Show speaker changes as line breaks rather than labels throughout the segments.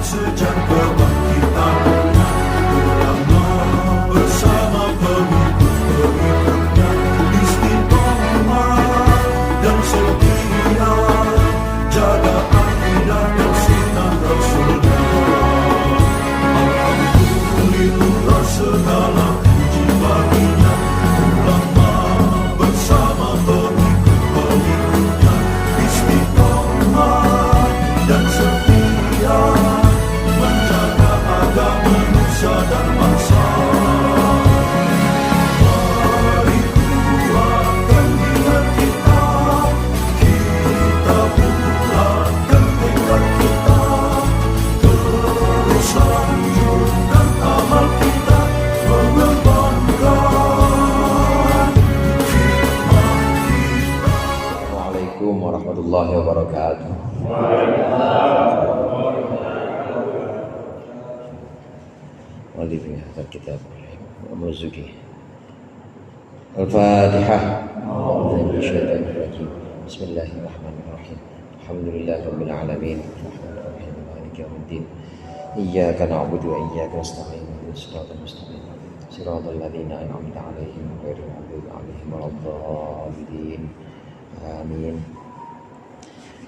sejak kebangkitan ulama bersama pengikut-pengikutnya istiqomah dan setia jaga akidah dan sunnah Rasulullah. Alhamdulillah segala puji baginya ulama bersama pengikut-pengikutnya istiqomah dan setia menjaga agama nusa dan bangsa. Mari kuatkan niat kita, kita bulatkan tekad kita, terus lanjutkan amal kita, mengembangkan hikmah kita.
Assalamualaikum warahmatullahi wabarakatuh. Walidnya kitab Al-Muzuki Al-Fatihah. Bismillahirrahmanirrahim. Alhamdulillahirabbil alamin. Arrahmanirrahim. Maliki yaumiddin. Iyyaka na'budu wa iyyaka nasta'in. Ihdinas siratal mustaqim. Siratal ladzina an'amta 'alaihim ghairil maghdubi 'alaihim waladdallin. Amin.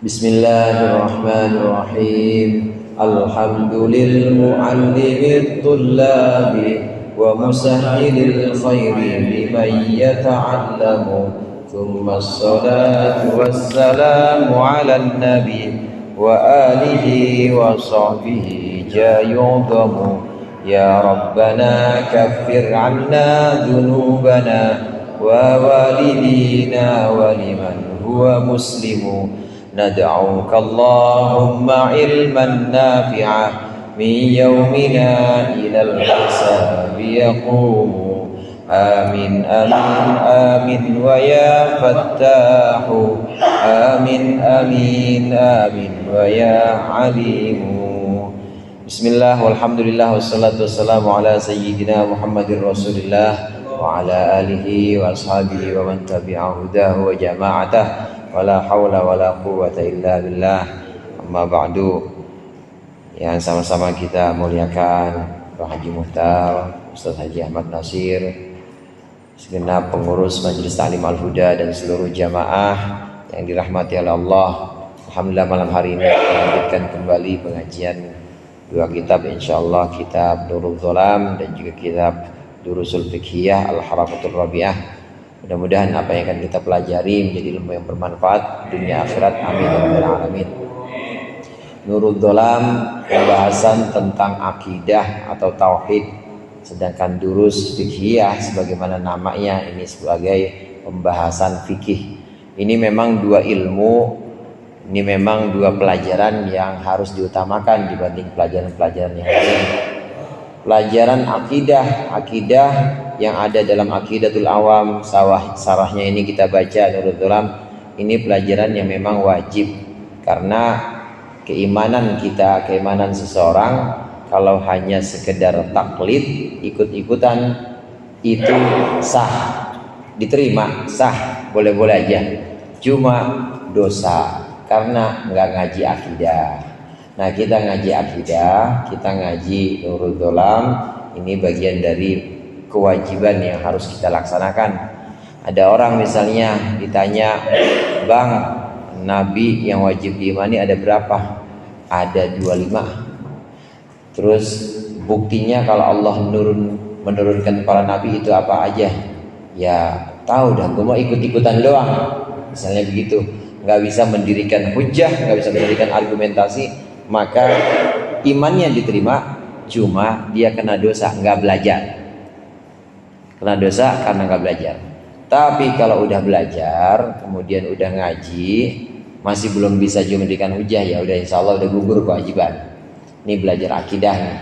Bismillahirrahmanirrahim. Alhamdulil mu'allimit tullabi wa musahhilil khairi liman yata'allamu. Thumma as-salatu wassalamu 'alan nabi wa alihi wa sahbihi jayudamu. Ya Rabbana kaffir 'anna dhunubana wa walidina wa liman huwa muslimu. ندعوك اللهم علما نافعا من يومنا إلى الحساب يقوم. آمين آمين آمين ويا فتاح. آمين آمين آمين ويا عليم. Bismillah walhamdulillah wassalatu wassalamu ala sayyidina Muhammadir Rasulillah wa ala alihi wa ashabihi wa man tabi'a hudahu wa jama'atah. Wala hawla wala quwwata illa billah. Amma ba'du. Yang sama-sama kita muliakan Pak Haji Muhtar, Ustaz Haji Ahmad Nasir, segenap pengurus Majelis Ta'lim Al-Huda dan seluruh jamaah yang dirahmati oleh Allah. Alhamdulillah malam hari ini kita lanjutkan kembali pengajian dua kitab, insyaallah kitab Nurul Dzalam dan juga kitab Durusul Fiqhiyah Al-Harakatul Rabi'ah. Mudah-mudahan apa yang akan kita pelajari menjadi ilmu yang bermanfaat dunia akhirat. Amin ya rabbal alamin. Nurul Dzalam pembahasan tentang akidah atau tauhid, sedangkan Durus Fiqhiyah sebagaimana namanya ini sebagai pembahasan fikih. Ini memang dua ilmu, ini memang dua pelajaran yang harus diutamakan dibanding pelajaran-pelajaran yang lain. Pelajaran akidah yang ada dalam Aqidatul Awam, sarahnya ini kita baca Nurul Dzalam. Ini pelajaran yang memang wajib, karena keimanan kita, keimanan seseorang kalau hanya sekedar taklid, ikut-ikutan, itu sah, diterima, sah, boleh-boleh aja. Cuma dosa karena nggak ngaji akidah. Nah, kita ngaji akidah, kita ngaji Nurul Dzalam, ini bagian dari kewajiban yang harus kita laksanakan. Ada orang misalnya ditanya, "Bang, nabi yang wajib diimani ada berapa?" Ada 25. Terus buktinya kalau Allah menurunkan para nabi itu apa aja? Ya tahu dah, gue mau ikut-ikutan doang. Misalnya begitu, nggak bisa mendirikan hujah, nggak bisa mendirikan argumentasi, maka imannya diterima, cuma dia kena dosa, nggak belajar. Kena dosa karena nggak belajar. Tapi kalau udah belajar, kemudian udah ngaji, masih belum bisa juga mendirikan hujah, ya udah insya Allah udah gugur kewajiban. Ini belajar akidah nih.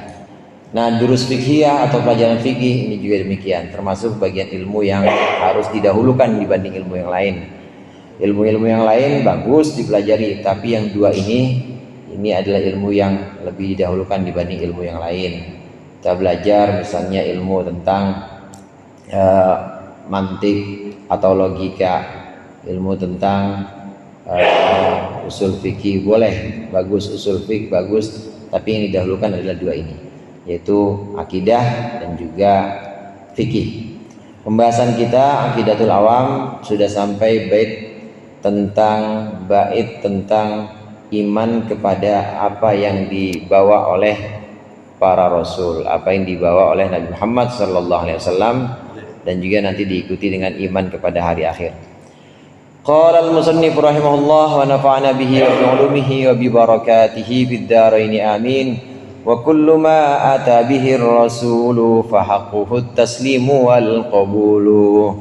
Nah, durus fiqhiyah atau pelajaran fikih ini juga demikian, termasuk bagian ilmu yang harus didahulukan dibanding ilmu yang lain. Ilmu-ilmu yang lain bagus dipelajari, tapi yang dua ini adalah ilmu yang lebih didahulukan dibanding ilmu yang lain. Kita belajar misalnya ilmu tentang mantik atau logika, ilmu tentang usul fikih boleh, bagus usul fikih bagus, tapi yang didahulukan adalah dua ini, yaitu akidah dan juga fikih. Pembahasan kita Aqidatul Awam sudah sampai tentang iman kepada apa yang dibawa oleh para rasul, apa yang dibawa oleh Nabi Muhammad SAW, dan juga nanti diikuti dengan iman kepada hari akhir. Qala al-musannif rahimahullah wa nafa'ana bihi wa bi ulumihi wa bi barakatihi fid dharain amin. Wa kullu ma ata bihi ar-rasulu fa haqquhu at-taslimu wal qabulu.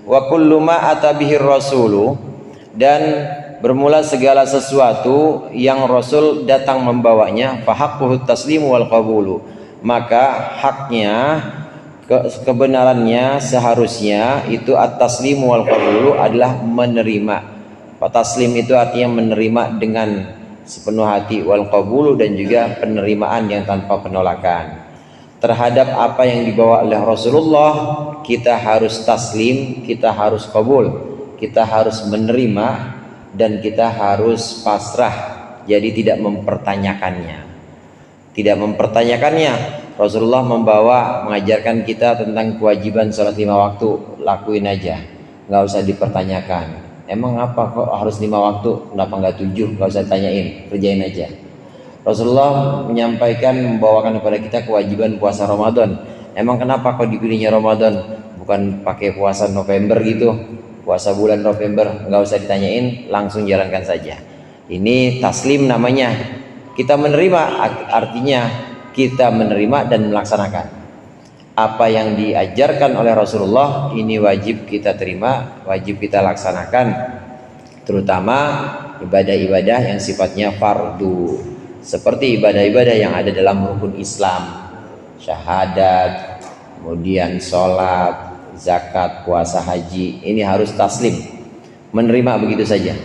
Wa kullu ma ata bihi ar-rasulu, dan bermula segala sesuatu yang Rasul datang membawanya, fahaqquhu taslimu wal qabulu, maka haknya, kebenarannya, seharusnya itu at-taslimu wal qabulu adalah menerima. Taslim itu artinya menerima dengan sepenuh hati, wal qabulu dan juga penerimaan yang tanpa penolakan. Terhadap apa yang dibawa oleh Rasulullah kita harus taslim, kita harus qabul, kita harus menerima, dan kita harus pasrah, jadi tidak mempertanyakannya. Rasulullah mengajarkan kita tentang kewajiban sholat 5 waktu, lakuin aja, nggak usah dipertanyakan. Emang apa kok harus 5 waktu, kenapa nggak 7? Nggak usah ditanyain, kerjain aja. Rasulullah membawakan kepada kita kewajiban puasa Ramadan. Emang kenapa kok dipilihnya Ramadan, bukan pakai puasa November gitu? Puasa bulan November, nggak usah ditanyain, langsung jalankan saja. Ini taslim namanya. Kita menerima, artinya kita menerima dan melaksanakan apa yang diajarkan oleh Rasulullah. Ini wajib kita terima, wajib kita laksanakan, terutama ibadah-ibadah yang sifatnya fardu, seperti ibadah-ibadah yang ada dalam rukun Islam, syahadat, kemudian sholat, zakat, puasa, haji. Ini harus taslim, menerima begitu saja.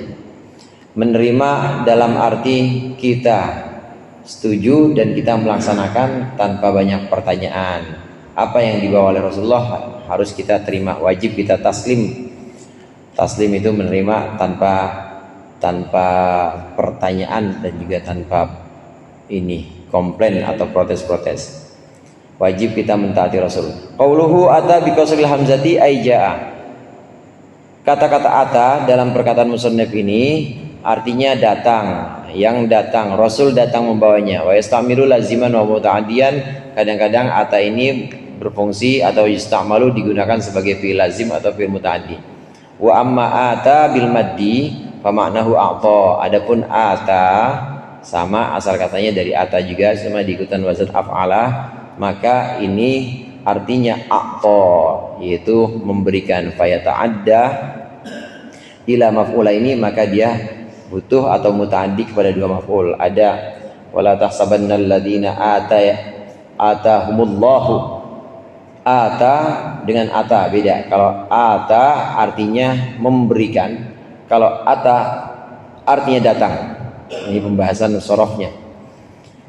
Menerima dalam arti kita setuju dan kita melaksanakan tanpa banyak pertanyaan. Apa yang dibawa oleh Rasulullah harus kita terima, wajib kita taslim. Taslim itu menerima tanpa pertanyaan dan juga tanpa komplain atau protes-protes. Wajib kita mentaati Rasul. Qauluhu ata bi qasril hamzati ay jaa. Kata-kata ata dalam perkataan musannif ini artinya datang, yang datang. Rasul datang membawanya. Wa yastamilu laziman wa muta'addiyan. Kadang-kadang ata ini berfungsi atau yustamalu digunakan sebagai fi'il lazim atau fi'il muta'addi. Wa amma ata bil maddi fa ma'nahu a'ta. Adapun ata sama asal katanya dari ata juga, sama diikutan wazan af'ala, maka ini artinya a'ta, yaitu memberikan. Fayata'adda ila maf'ula ini, maka dia butuh atau muta'addi kepada dua maf'ul. Ada wala tahsabannal ladzina atahumullahu. Ata dengan ata beda. Kalau ata artinya memberikan, kalau ata artinya datang. Ini pembahasan sorofnya.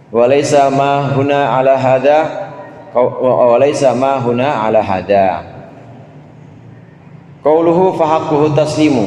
Walaysa ma huna ala hada, walaysa ma huna ala hada. Qauluhu fahaqquhu taslimu.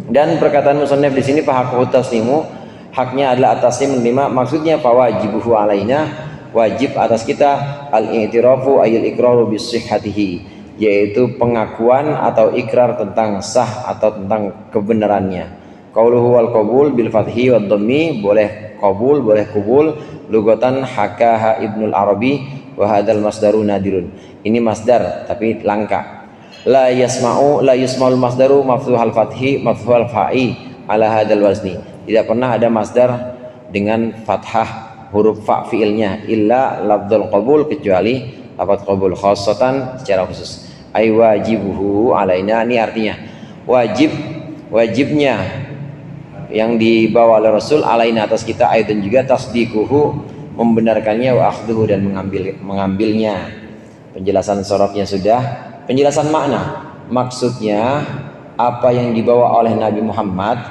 Dan perkataan musannif di sini fahaqquhu taslimu, haknya adalah at-taslim, menerima. Maksudnya fawajibuhu alaina, wajib atas kita, al-i'tirafu ayil iqraru bisihhatihi, yaitu pengakuan atau ikrar tentang sah atau tentang kebenarannya. Qauluhu wal qabul bil fathi wad dhammi, boleh qabul, boleh kubul. Lugatan hakaha Ibnul Arabi wa hadzal masdaru nadirun. Ini masdar tapi langka. La yusma'ul masdaru maftuhal fathi maftuhal fa'i ala hadzal wazni. Tidak pernah ada masdar dengan fathah huruf fa fiilnya illa lafdzul qabul, kecuali lafaz qabul khassatan, secara khusus. Ay wajibuhu alaina, ini artinya wajibnya yang dibawa oleh Rasul alaina atas kita, dan juga tasdiquhu, membenarkannya, wa akhdhuhu, dan mengambilnya. Penjelasan sorofnya sudah, penjelasan makna. Maksudnya apa yang dibawa oleh Nabi Muhammad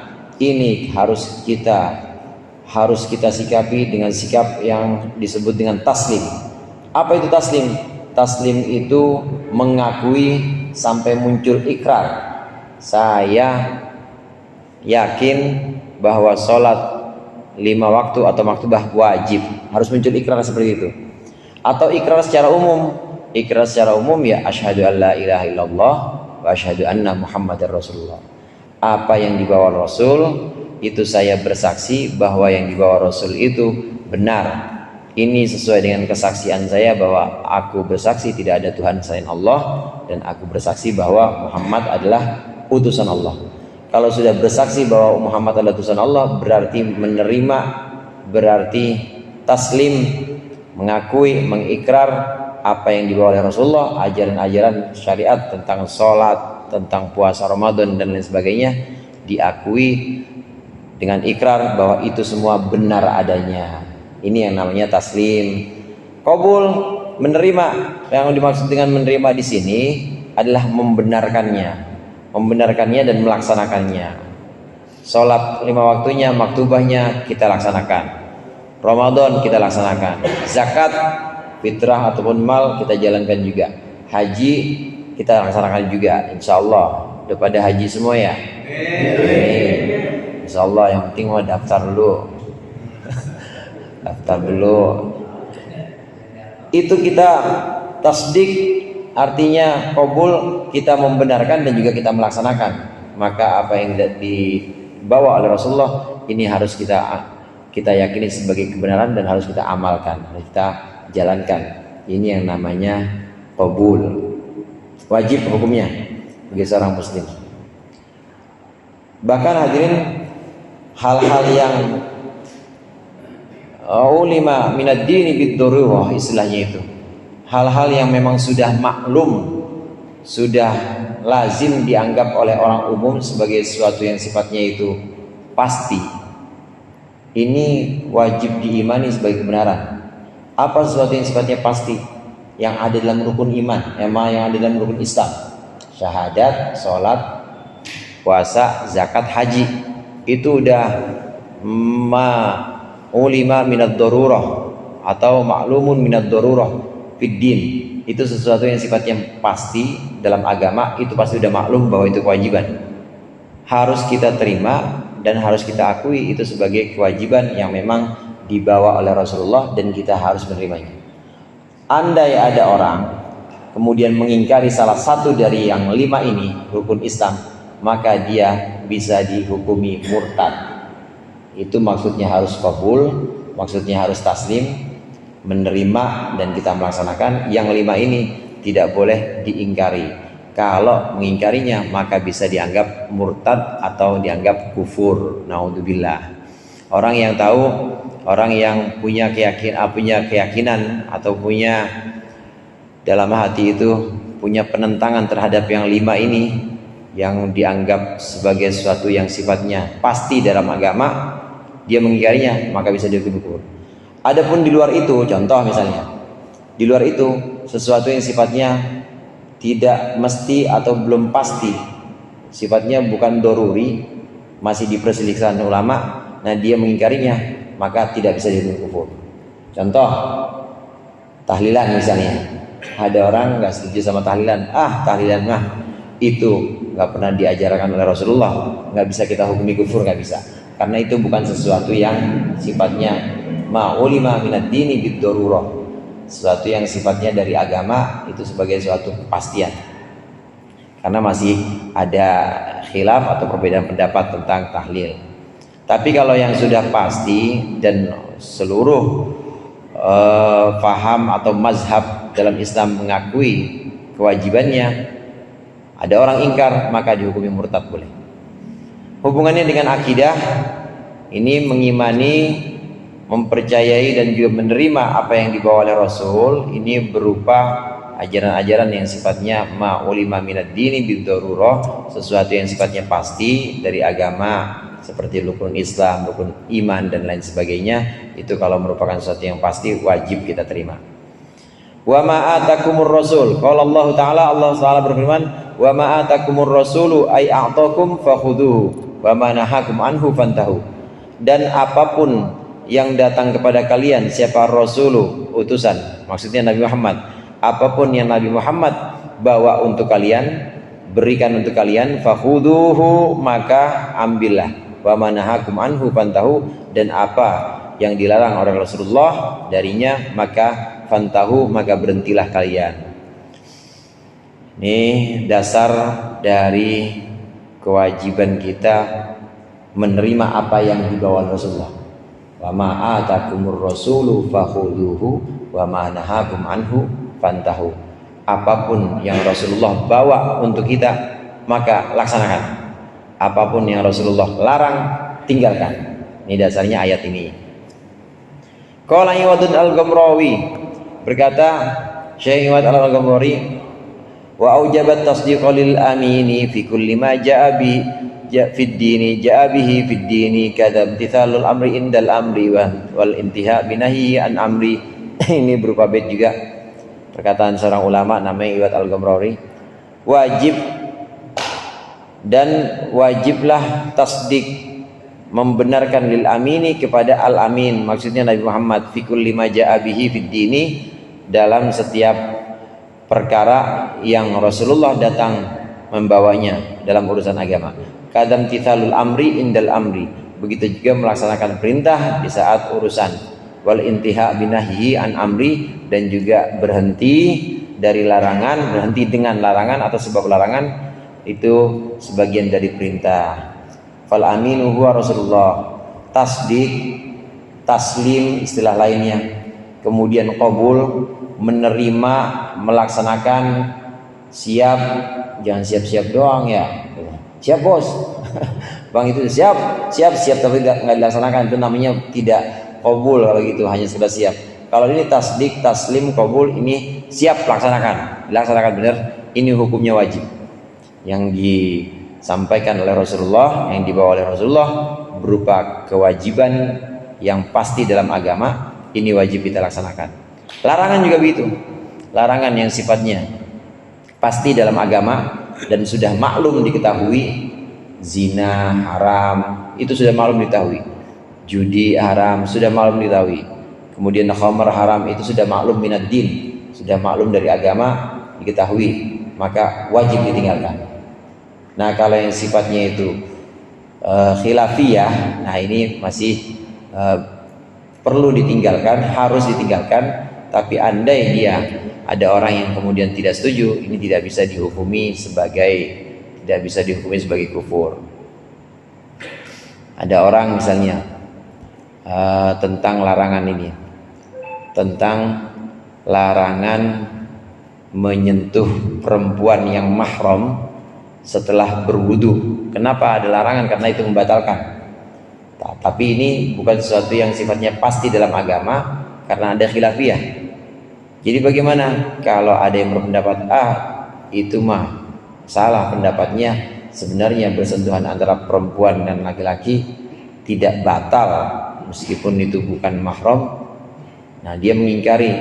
ini harus kita sikapi dengan sikap yang disebut dengan taslim. Apa itu taslim? Taslim itu mengakui sampai muncul ikrar. Saya yakin bahwa sholat 5 waktu atau maktubah wajib. Harus muncul ikrar seperti itu. Atau ikrar secara umum. Ikrar secara umum ya asyhadu an la ilaha illallah wa asyhadu anna Muhammadar Rasulullah. Apa yang dibawa Rasul itu saya bersaksi bahwa yang dibawa Rasul itu benar. Ini sesuai dengan kesaksian saya bahwa aku bersaksi tidak ada Tuhan selain Allah dan aku bersaksi bahwa Muhammad adalah utusan Allah. Kalau sudah bersaksi bahwa Muhammad adalah utusan Allah berarti menerima, berarti taslim, mengakui, mengikrar apa yang dibawa oleh Rasulullah, ajaran-ajaran syariat tentang sholat, tentang puasa Ramadan dan lain sebagainya, diakui dengan ikrar bahwa itu semua benar adanya. Ini yang namanya taslim. Qabul, menerima. Yang dimaksud dengan menerima di sini adalah membenarkannya dan melaksanakannya. Sholat 5 waktunya, maktubahnya kita laksanakan. Ramadan kita laksanakan. Zakat, fitrah ataupun mal kita jalankan juga. Haji kita laksanakan juga. Insya Allah. Udah pada haji semua ya? Insya Allah. Yang penting mau daftar dulu. Daftar dulu. Itu kita tasdik, artinya qabul, kita membenarkan dan juga kita melaksanakan. Maka apa yang dibawa oleh Rasulullah ini harus kita yakini sebagai kebenaran dan harus kita amalkan, harus kita jalankan. Ini yang namanya qabul. Wajib hukumnya bagi seorang muslim. Bahkan hadirin, hal-hal yang ulima minad dini bid-darurah istilahnya itu. Hal-hal yang memang sudah maklum, sudah lazim dianggap oleh orang umum sebagai sesuatu yang sifatnya itu pasti. Ini wajib diimani sebagai kebenaran. Apa sesuatu yang sifatnya pasti? Yang ada dalam rukun iman, yang ada dalam rukun Islam. Syahadat, sholat, puasa, zakat, haji. Itu udah ulima minad darurah atau maklumun minad darurah fid din. Itu sesuatu yang sifatnya pasti dalam agama, itu pasti udah maklum bahwa itu kewajiban. Harus kita terima dan harus kita akui itu sebagai kewajiban yang memang dibawa oleh Rasulullah dan kita harus menerimanya. Andai ada orang kemudian mengingkari salah satu dari yang 5 ini rukun Islam, maka dia bisa dihukumi murtad. Itu maksudnya harus qabul, maksudnya harus taslim, menerima dan kita melaksanakan. Yang 5 ini tidak boleh diingkari. Kalau mengingkarinya maka bisa dianggap murtad atau dianggap kufur. Naudzubillah. Orang yang tahu, orang yang punya keyakinan atau punya dalam hati itu punya penentangan terhadap yang 5 ini yang dianggap sebagai sesuatu yang sifatnya pasti dalam agama, dia mengingkarinya maka bisa dihukum kufur. Adapun di luar itu, contoh misalnya, di luar itu sesuatu yang sifatnya tidak mesti atau belum pasti, sifatnya bukan doruri, masih diperselisihkan ulama, nah dia mengingkarinya maka tidak bisa dihukum kufur. Contoh tahlilan misalnya, ada orang nggak setuju sama tahlilan, tahlilan mah itu nggak pernah diajarkan oleh Rasulullah, nggak bisa kita hukumi kufur, nggak bisa, karena itu bukan sesuatu yang sifatnya ma'ulima minad dini bid-darurah, sesuatu yang sifatnya dari agama, itu sebagai suatu kepastian. Karena masih ada khilaf atau perbedaan pendapat tentang tahlil. Tapi kalau yang sudah pasti dan seluruh faham atau mazhab dalam Islam mengakui kewajibannya, ada orang ingkar maka dihukumi murtad boleh. Hubungannya dengan akidah, ini mengimani, mempercayai dan juga menerima apa yang dibawa oleh Rasul. Ini berupa ajaran-ajaran yang sifatnya ma'ulima minad dini bid-darurah, sesuatu yang sifatnya pasti dari agama, seperti rukun Islam, rukun iman dan lain sebagainya. Itu kalau merupakan sesuatu yang pasti wajib kita terima. Wa ma atakumur rasul, qala Allah Ta'ala berfirman, wa ma atakumur rasulu ay a'takum fakhuduhu wa ma nahakum anhu fantahu. Dan apapun yang datang kepada kalian, siapa rasulu, utusan, maksudnya Nabi Muhammad, apapun yang Nabi Muhammad bawa untuk kalian, berikan untuk kalian, fakhuduhu, maka ambillah. wa ma nahakum anhu fantahu, dan apa yang dilarang oleh Rasulullah darinya maka fantahu, maka berhentilah kalian. Ini dasar dari kewajiban kita menerima apa yang dibawa Rasulullah. Wa ma atakumur rasulu fakhuduhu wa ma nahakum anhu fantahu. Apapun yang Rasulullah bawa untuk kita maka laksanakan. Apapun yang Rasulullah larang tinggalkan. Ini dasarnya ayat ini. Qala Iwadun al-Ghamrawi, berkata Syekh Iwad al-Ghamrawi, wa aujabat tasdiqa lil amini fi kulli ma jaa bi fid dini jaa bihi fid dini kadza imtithalul amri indal amri wal intiha binahi an amri. Ini berupa bait juga, perkataan seorang ulama namanya Iwad al-Ghamrawi. Wajib dan wajiblah tasdik, membenarkan lil amini kepada al amin, maksudnya Nabi Muhammad, fi kulli ma jaa bihi fid dini, dalam setiap perkara yang Rasulullah datang membawanya dalam urusan agama. Kadam tithalul amri indal amri, begitu juga melaksanakan perintah di saat urusan. Wal intiha binahi an amri, dan juga berhenti dari larangan, berhenti dengan larangan atau sebab larangan itu sebagian dari perintah. Fal aminu huwa Rasulullah, tasdik, taslim istilah lainnya, kemudian qabul, menerima, melaksanakan, siap, jangan siap-siap doang ya, siap bos, bang itu siap tapi nggak dilaksanakan, itu namanya tidak qabul. Kalau gitu hanya sekedar siap. Kalau ini tasdik, taslim, qabul, ini siap, dilaksanakan benar, ini hukumnya wajib yang disampaikan oleh Rasulullah, yang dibawa oleh Rasulullah berupa kewajiban yang pasti dalam agama, ini wajib kita laksanakan. Larangan juga begitu, larangan yang sifatnya pasti dalam agama dan sudah maklum diketahui. Zina haram, itu sudah maklum diketahui. Judi haram, sudah maklum diketahui. Kemudian khamar haram, itu sudah maklum minad din, sudah maklum dari agama, diketahui, maka wajib ditinggalkan. Nah kalau yang sifatnya itu khilafiyah, nah ini masih perlu ditinggalkan, harus ditinggalkan. Tapi andai dia ada orang yang kemudian tidak setuju, ini tidak bisa dihukumi sebagai kufur. Ada orang misalnya tentang larangan ini, tentang larangan menyentuh perempuan yang mahram setelah berwudu. Kenapa ada larangan? Karena itu membatalkan. Tapi ini bukan sesuatu yang sifatnya pasti dalam agama, karena ada khilafiyah. Jadi bagaimana kalau ada yang berpendapat itu mah salah pendapatnya, sebenarnya bersentuhan antara perempuan dan laki-laki tidak batal meskipun itu bukan mahram. Nah dia mengingkari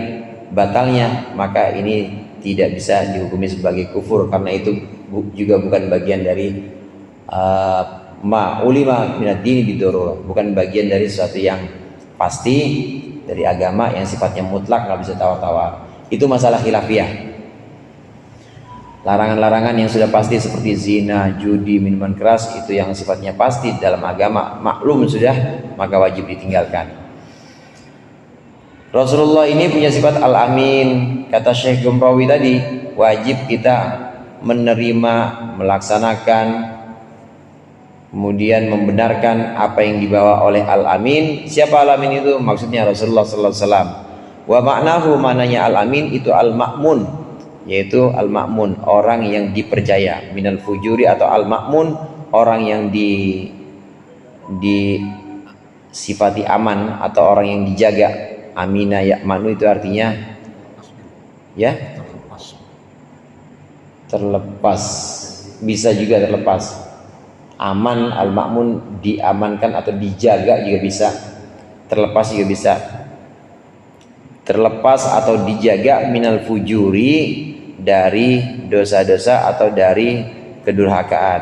batalnya, maka ini tidak bisa dihukumi sebagai kufur, karena itu juga bukan bagian dari ulima minad dini bidoror, bukan bagian dari sesuatu yang pasti dari agama yang sifatnya mutlak, nggak bisa tawar-tawar. Itu masalah khilafiyah. Larangan-larangan yang sudah pasti seperti zina, judi, minuman keras, itu yang sifatnya pasti dalam agama, maklum sudah, maka wajib ditinggalkan. Rasulullah ini punya sifat al-amin. Kata Syekh Ghamrawi tadi, wajib kita menerima, melaksanakan, kemudian membenarkan apa yang dibawa oleh al-amin. Siapa al-amin itu? Maksudnya Rasulullah sallallahu alaihi wasallam. Wa ma'nahu, mananya al-amin itu al-ma'mun, yaitu al-ma'mun, orang yang dipercaya. Minal fujuri, atau al-ma'mun, orang yang disifati aman atau orang yang dijaga. Amina ya'manu itu artinya ya terlepas, bisa juga terlepas. Aman, al-ma'mun, diamankan atau dijaga juga bisa, terlepas juga bisa. Terlepas atau dijaga minal fujuri, dari dosa-dosa atau dari kedurhakaan.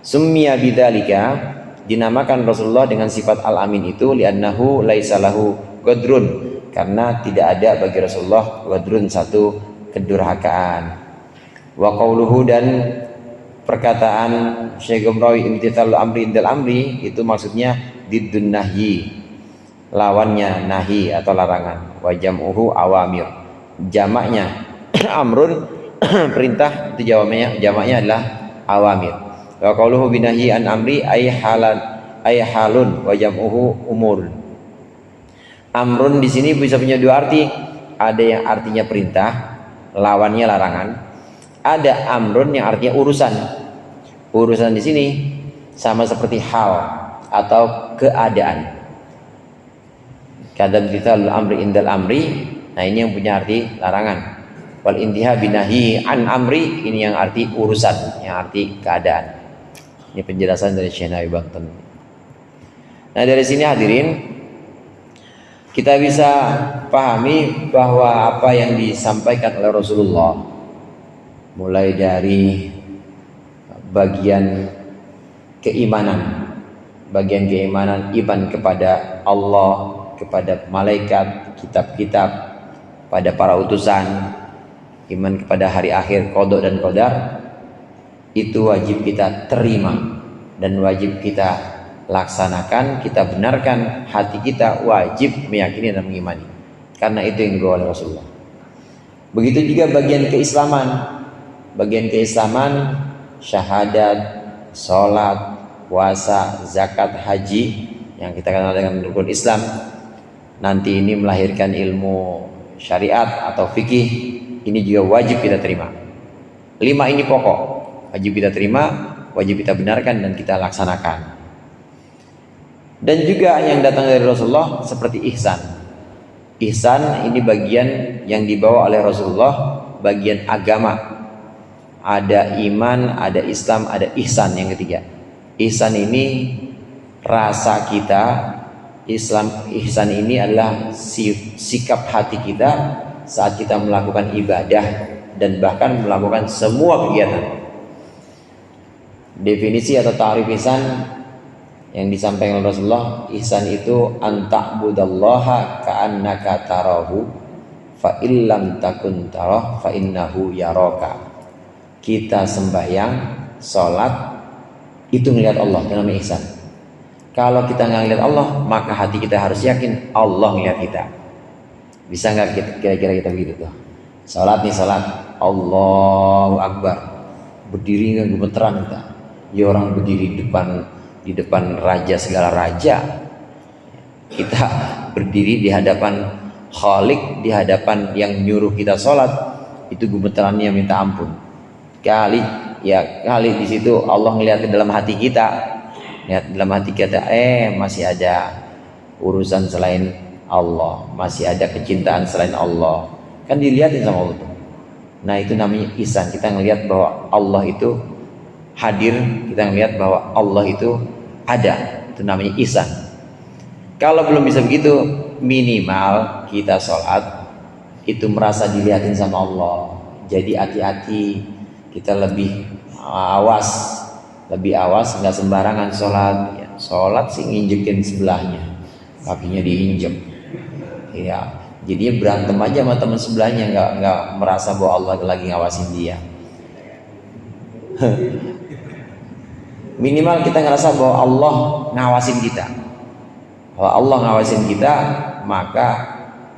Summiya bidzalika, dinamakan Rasulullah dengan sifat al-amin itu li'annahu laisa lahu ghadrun, karena tidak ada bagi Rasulullah ghadrun, satu kedurhakaan. Wa qauluhu, dan perkataan Syekh Gomrawi imtithalul amri indal amri itu maksudnya diddun nahyi, lawannya nahi atau larangan. Wa jam'uhu awamir, jamaknya amrun perintah, itu jamaknya adalah awamir. Wa qauluhu binahi an amri ay halun wa jam'uhu umur. Amrun di sini bisa punya dua arti. Ada yang artinya perintah, lawannya larangan. Ada amrun yang artinya urusan. Urusan di sini sama seperti hal atau keadaan. Kadam tithalul amri indal amri. Nah, ini yang punya arti larangan. Wal intiha binahi an amri, ini yang arti urusan, yang arti keadaan. Ini penjelasan dari Syekh Nawawi Banten. Nah, dari sini hadirin kita bisa pahami bahwa apa yang disampaikan oleh Rasulullah, mulai dari bagian keimanan iman kepada Allah, kepada malaikat, kitab-kitab, pada para utusan, iman kepada hari akhir, qada dan qadar, itu wajib kita terima dan wajib kita laksanakan, kita benarkan. Hati kita wajib meyakini dan mengimani, karena itu yang dibawa oleh Rasulullah. Begitu juga bagian keislaman, syahadat, sholat, puasa, zakat, haji, yang kita kenal dengan rukun Islam. Nanti ini melahirkan ilmu syariat atau fikih, ini juga wajib kita terima. 5 ini pokok, wajib kita terima, wajib kita benarkan dan kita laksanakan. Dan juga yang datang dari Rasulullah seperti ihsan. Ihsan ini bagian yang dibawa oleh Rasulullah, bagian agama. Ada iman, ada Islam, ada ihsan yang ketiga. Ihsan ini rasa kita, ihsan ini adalah sikap hati kita saat kita melakukan ibadah dan bahkan melakukan semua kegiatan. Definisi atau ta'rif ihsan yang disampaikan oleh Rasulullah, ihsan itu anta'budallaha ka'annaka tarahu fa illam takun tarah fa innahu yaraka. Kita sembahyang, sholat, itu melihat Allah, itu namanya ihsan. Kalau kita nggak lihat Allah, maka hati kita harus yakin Allah melihat kita. Bisa nggak kira-kira kita begitu tuh? Sholat nih, sholat, Allahu Akbar, berdiri nggak gemeteran kita? Ya orang berdiri di depan raja segala raja, kita berdiri di hadapan Khalik, di hadapan yang nyuruh kita sholat, itu gemeterannya minta ampun. Kali di situ Allah ngelihat ke dalam hati kita, lihat dalam hati kita, masih ada urusan selain Allah, masih ada kecintaan selain Allah, kan dilihatin sama Allah. Nah, itu namanya ihsan. Kita ngelihat bahwa Allah itu hadir, kita ngelihat bahwa Allah itu ada, itu namanya ihsan. Kalau belum bisa begitu, minimal kita sholat itu merasa dilihatin sama Allah. Jadi hati-hati, kita lebih awas, nggak sembarangan sholat. Ya, sholat sih nginjekin sebelahnya, kakinya diinjek, ya. Jadinya berantem aja sama teman sebelahnya, nggak merasa bahwa Allah lagi ngawasin dia. Minimal kita ngerasa bahwa Allah ngawasin kita. Kalau Allah ngawasin kita, maka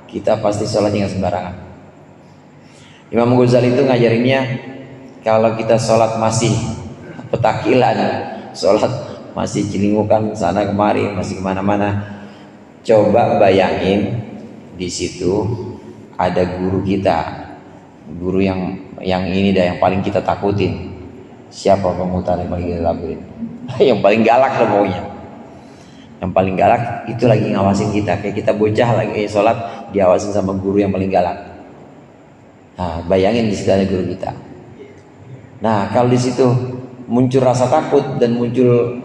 kita pasti sholatnya nggak sembarangan. Imam Ghazali itu ngajarinnya, kalau kita sholat masih petakilan, sholat masih celingukan sana kemari, masih kemana-mana, coba bayangin di situ ada guru kita, guru yang ini dah yang paling kita takutin. Siapa pemutar yang paling kita takutin? Yang paling galak lah pokoknya. Yang paling galak itu lagi ngawasin kita, kayak kita bocah lagi sholat diawasin sama guru yang paling galak. Nah, bayangin di situ ada guru kita. Nah, kalau di situ muncul rasa takut dan muncul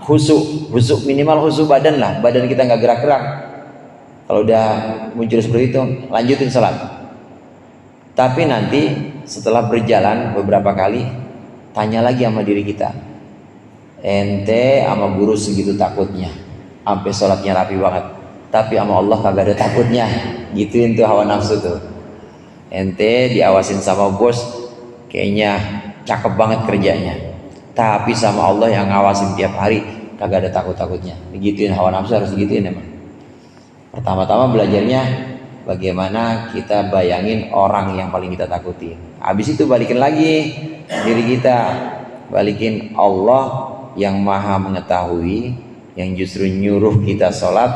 khusyuk minimal khusyuk badan lah, badan kita nggak gerak-gerak. Kalau udah muncul seperti itu, lanjutin sholat. Tapi nanti setelah berjalan beberapa kali, tanya lagi sama diri kita, ente sama guru segitu takutnya, sampai sholatnya rapi banget, tapi sama Allah kagak ada takutnya, gituin tuh hawa nafsu tuh. Ente diawasin sama bos, kayaknya cakep banget kerjanya, Tapi sama Allah yang ngawasin tiap hari, kagak ada takut-takutnya. Digituin hawa nafsu, harus digituin emang. Pertama-tama belajarnya bagaimana kita bayangin orang yang paling kita takuti. Habis itu balikin lagi diri kita, balikin Allah yang maha mengetahui, yang justru nyuruh kita sholat,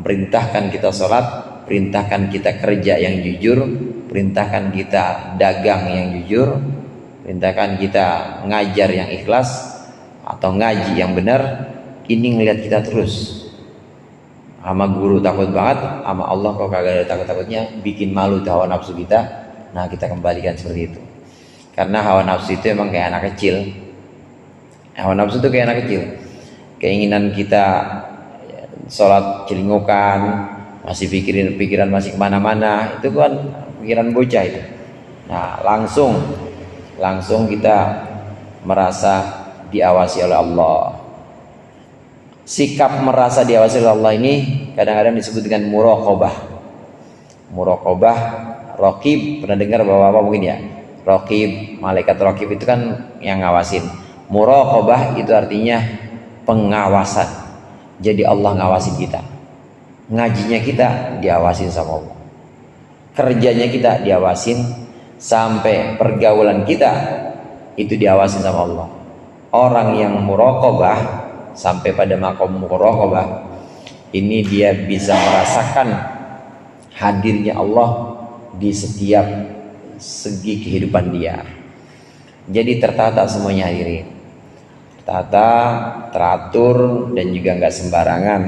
perintahkan kita sholat, perintahkan kita kerja yang jujur, perintahkan kita dagang yang jujur, perintahkan kita ngajar yang ikhlas atau ngaji yang benar. Ini ngelihat kita terus. Sama guru takut banget, sama Allah kok kagak ada takut-takutnya, bikin malu tuh hawa nafsu kita. Nah, kita kembalikan seperti itu. Karena hawa nafsu itu emang kayak anak kecil. Hawa nafsu itu kayak anak kecil. Keinginan kita sholat celingukan, masih pikiran masih kemana-mana, itu kan pikiran bocah itu. Nah, langsung kita merasa diawasi oleh Allah. Sikap merasa diawasi oleh Allah ini kadang-kadang disebut dengan muraqabah. Muraqabah, raqib, pernah dengar bahwa apa mungkin ya? Raqib, malaikat raqib itu kan yang ngawasin. Muraqabah itu artinya pengawasan. Jadi Allah ngawasin kita. Ngajinya kita diawasin sama Allah. Kerjanya kita diawasin, sampai pergaulan kita itu diawasin sama Allah. Orang yang muraqabah sampai pada maqam muraqabah ini, dia bisa merasakan hadirnya Allah di setiap segi kehidupan dia. Jadi tertata semuanya hadirin, tertata, teratur, dan juga nggak sembarangan,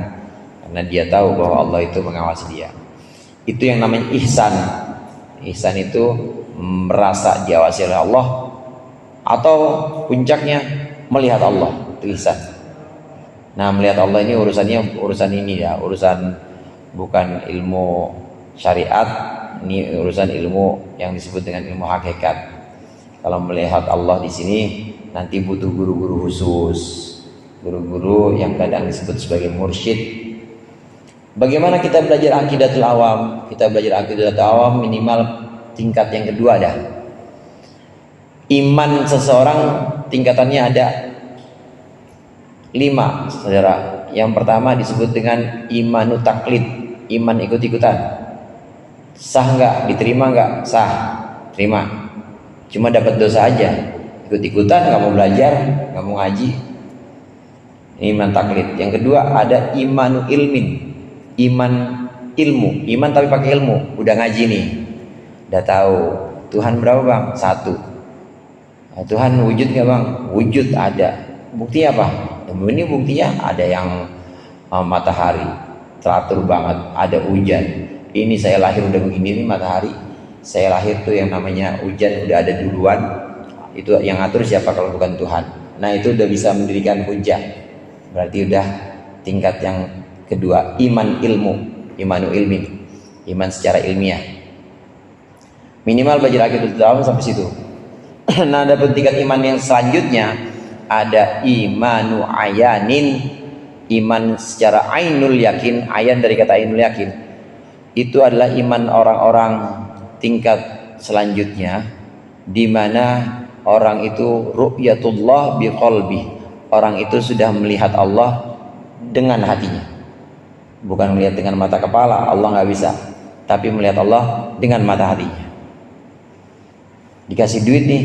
karena dia tahu bahwa Allah itu mengawasi dia. Itu yang namanya ihsan. Ihsan itu merasa diawasi oleh Allah, atau puncaknya melihat Allah, itu ihsan. Nah, melihat Allah ini urusan ini ya, urusan bukan ilmu syariat, ini urusan ilmu yang disebut dengan ilmu hakikat. Kalau melihat Allah di sini nanti butuh guru-guru khusus, guru-guru yang kadang disebut sebagai mursyid. Bagaimana kita belajar aqidatul awam? Kita belajar aqidatul awam minimal tingkat yang kedua dah. Iman seseorang tingkatannya ada 5, saudara. Yang pertama disebut dengan imanu taklid, iman ikut-ikutan. Sah nggak? Diterima nggak? Sah, terima. Cuma dapat dosa aja, ikut-ikutan, nggak mau belajar, nggak mau ngaji. Iman taklid. Yang kedua ada imanu ilmin, iman ilmu, iman tapi pakai ilmu. Udah ngaji nih, udah tahu Tuhan berapa bang? 1. Nah, Tuhan wujud nggak bang? Wujud, ada. Bukti apa? Ini buktinya ada yang matahari teratur banget, ada hujan. Ini saya lahir udah begini nih matahari. Saya lahir tuh yang namanya hujan udah ada duluan. Itu yang ngatur siapa kalau bukan Tuhan? Nah, itu udah bisa mendirikan hujah. Berarti udah tingkat yang kedua, iman ilmu, imanu ilmi, iman secara ilmiah. Minimal belajar aqidatul awam sampai situ. Nah, dapat tingkat iman yang selanjutnya ada imanu ayanin, iman secara ainul yakin. Ayan dari kata ainul yakin, itu adalah iman orang-orang tingkat selanjutnya, di mana orang itu ru'yatullah biqalbi, orang itu sudah melihat Allah dengan hatinya, bukan melihat dengan mata kepala, Allah nggak bisa, tapi melihat Allah dengan mata hatinya. Dikasih duit nih,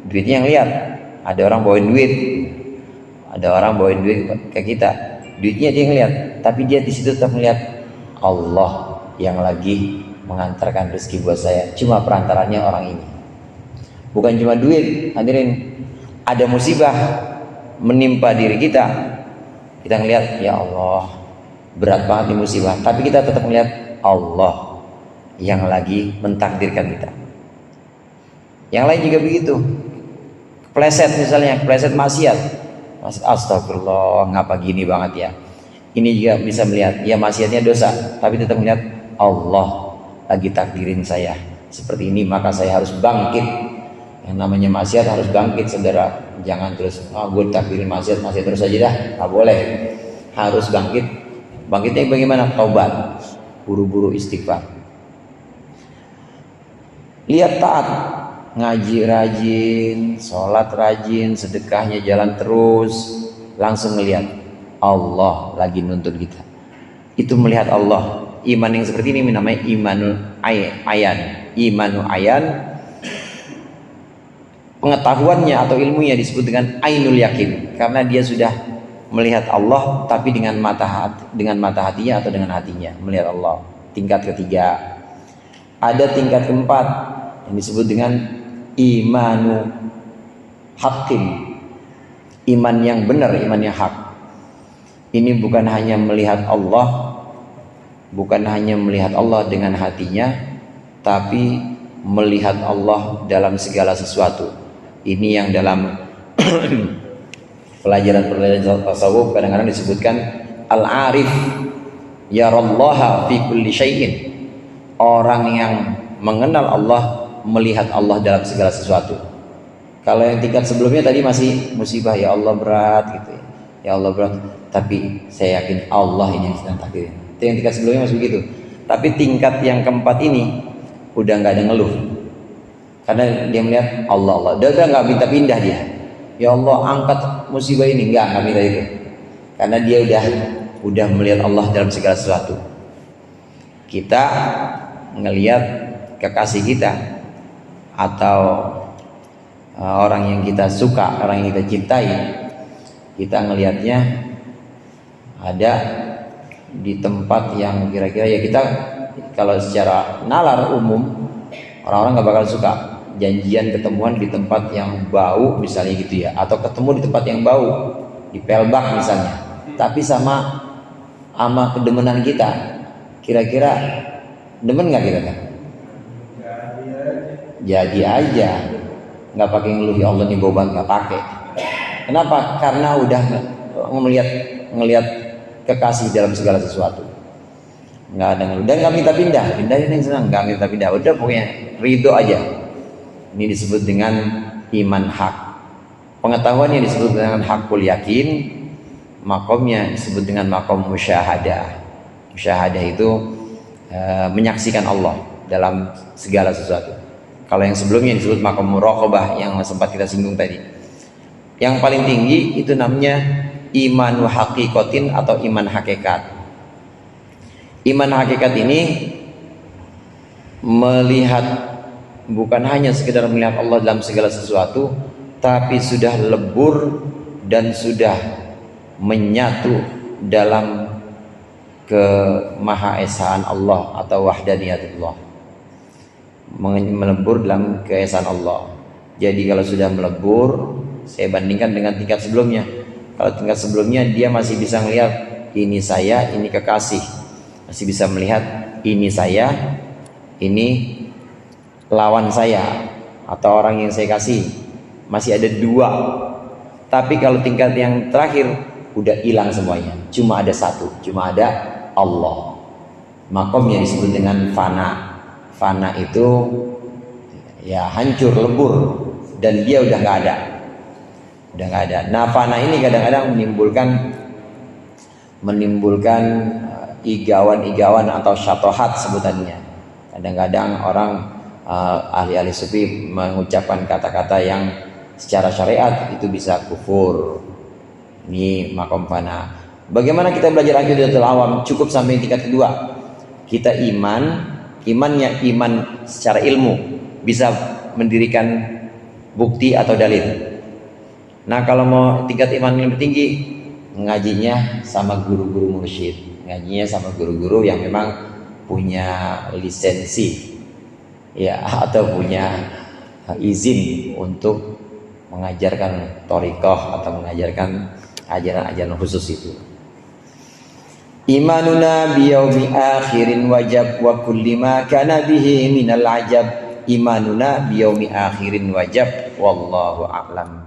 duitnya yang lihat. Ada orang bawain duit, ke kita, duitnya dia ngeliat, tapi dia di situ tetap melihat Allah yang lagi mengantarkan rezeki buat saya. Cuma perantaranya orang ini, bukan cuma duit. Hadirin, ada musibah menimpa diri kita, kita ngeliat, ya Allah berat banget nih musibah, tapi kita tetap melihat Allah yang lagi mentakdirkan kita. Yang lain juga begitu. Pleset misalnya, pleset maksiat, astagfirullah, ngapa gini banget ya. Ini juga bisa melihat, ya maksiatnya dosa, tapi tetap melihat Allah lagi takdirin saya seperti ini, maka saya harus bangkit. Yang namanya maksiat harus bangkit, saudara. Jangan terus, gue takdirin maksiat terus aja dah, nggak boleh. Harus bangkit. Bangkitnya bagaimana? Taubat, buru-buru istighfar. Lihat taat. ngaji rajin, sholat rajin, sedekahnya jalan terus, langsung ngelihat Allah lagi nuntun kita. Itu melihat Allah. Iman yang seperti ini namanya imanul ayan. Imanul ayan, pengetahuannya atau ilmunya disebut dengan ainul yakin, karena dia sudah melihat Allah tapi dengan mata hatinya atau dengan hatinya melihat Allah. Tingkat ketiga. Ada tingkat keempat yang disebut dengan imanu haqqin, iman yang benar, iman yang hak. Ini bukan hanya melihat Allah, bukan hanya melihat Allah dengan hatinya, tapi melihat Allah dalam segala sesuatu. Ini yang dalam pelajaran tasawuf kadang-kadang disebutkan al-arif yarallaha fi kulli syai'in. Orang yang mengenal Allah melihat Allah dalam segala sesuatu. Kalau yang tingkat sebelumnya tadi masih musibah, ya Allah berat gitu ya. Ya Allah berat, tapi saya yakin Allah ini yang sedang takdir. Itu yang tingkat sebelumnya masih begitu. Tapi tingkat yang keempat ini udah nggak ada ngeluh, karena dia melihat Allah. Dia udah nggak minta pindah dia. Ya Allah angkat musibah ini, nggak minta itu, karena dia udah melihat Allah dalam segala sesuatu. Kita ngelihat kekasih kita atau orang yang kita suka, orang yang kita cintai, kita ngelihatnya ada di tempat yang kira-kira ya kita, kalau secara nalar umum orang-orang nggak bakal suka janjian ketemuan di tempat yang bau misalnya gitu ya, atau ketemu di tempat yang bau di pelbak misalnya. Tapi sama kedemenan kita, kira-kira demen nggak kita kan? Jadi aja, nggak pakai ngeluh ya Allah nih bau banget, nggak pakai. Kenapa? Karena udah ngelihat kekasih dalam segala sesuatu. Nggak ada ngeluh dan nggak minta pindah ini senang, nggak minta pindah, udah pokoknya ridho aja. Ini disebut dengan iman hak. Pengetahuannya disebut dengan hakul yakin. Makomnya disebut dengan makom musyahadah. Musyahadah itu menyaksikan Allah dalam segala sesuatu. Kalau yang sebelumnya disebut makom muraqabah yang sempat kita singgung tadi. Yang paling tinggi itu namanya imanu haqiqatin atau iman hakikat. Iman hakikat ini melihat, bukan hanya sekedar melihat Allah dalam segala sesuatu, tapi sudah lebur dan sudah menyatu dalam kemahaesaan Allah atau wahdaniyatullah, melebur dalam keesaan Allah. Jadi kalau sudah melebur, saya bandingkan dengan tingkat sebelumnya. Kalau tingkat sebelumnya dia masih bisa melihat ini saya, ini kekasih, masih bisa melihat ini saya, ini lawan saya atau orang yang saya kasih, masih ada dua. Tapi kalau tingkat yang terakhir udah hilang semuanya, cuma ada satu, cuma ada Allah. Makomnya disebut dengan fana. Fana itu ya hancur, lebur, dan dia udah nggak ada. Nah fana ini kadang-kadang menimbulkan igawan atau syatohat sebutannya. Kadang-kadang orang ahli-ahli sufi mengucapkan kata-kata yang secara syariat itu bisa kufur. Ini makom fana. Bagaimana kita belajar aqidatul awam? Cukup sampai tingkat kedua. Kita imannya iman secara ilmu, bisa mendirikan bukti atau dalil. Nah kalau mau tingkat iman yang lebih tinggi, ngajinya sama guru-guru mursyid, ngajinya sama guru-guru yang memang punya lisensi ya, atau punya izin untuk mengajarkan thariqah atau mengajarkan ajaran-ajaran khusus itu. Imanuna biyaumi akhirin wajab wa kulli ma kana bihi minal ajab. Imanuna biyaumi akhirin wajab, wallahu a'lam.